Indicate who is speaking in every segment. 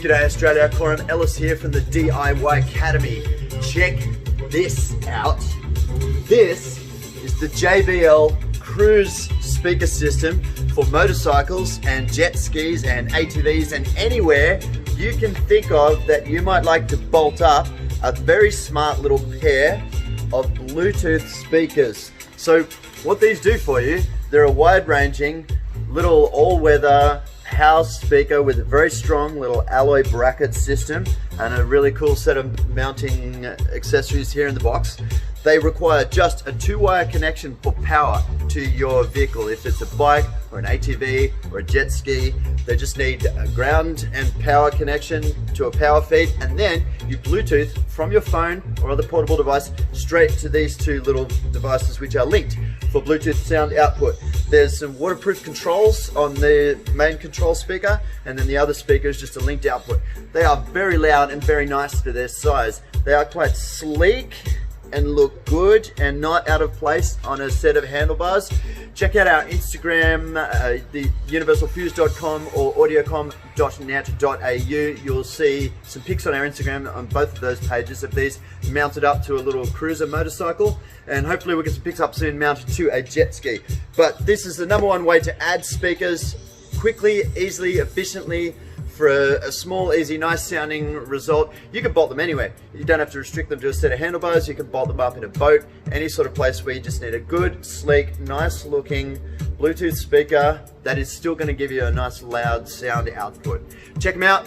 Speaker 1: G'day Australia, Coram Ellis here from the DIY-cademy. Check this out. This is the JBL Cruise speaker system for motorcycles and jet skis and ATVs and anywhere you can think of that you might like to bolt up a very smart little pair of Bluetooth speakers. So what these do for you, they're a wide-ranging little all-weather house speaker with a very strong little alloy bracket system and a really cool set of mounting accessories here in the box. They require just a 2-wire connection for power to your vehicle. If it's a bike or an ATV or a jet ski, they just need a ground and power connection to a power feed, and then you Bluetooth from your phone or other portable device straight to these two little devices which are linked for Bluetooth sound output. There's some waterproof controls on the main control speaker, and then the other speaker is just a linked output. They are very loud and very nice for their size. They are quite sleek and look good and not out of place on a set of handlebars. Check out our Instagram, the universalfuse.com or audiocom.net.au. You'll see some pics on our Instagram on both of those pages of these mounted up to a little cruiser motorcycle, and hopefully we'll get some pics up soon mounted to a jet ski. But this is the #1 way to add speakers quickly, easily, efficiently, for a small, easy, nice sounding result. You can bolt them anywhere. You don't have to restrict them to a set of handlebars. You can bolt them up in a boat, any sort of place where you just need a good, sleek, nice looking Bluetooth speaker that is still going to give you a nice loud sound output. Check them out.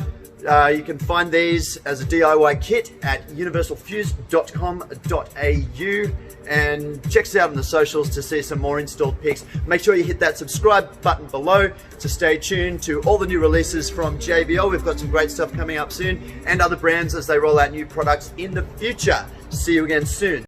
Speaker 1: You can find these as a DIY kit at universalfuse.com.au, and check us out on the socials to see some more installed pics. Make sure you hit that subscribe button below to stay tuned to all the new releases from JBL. We've got some great stuff coming up soon, and other brands as they roll out new products in the future. See you again soon.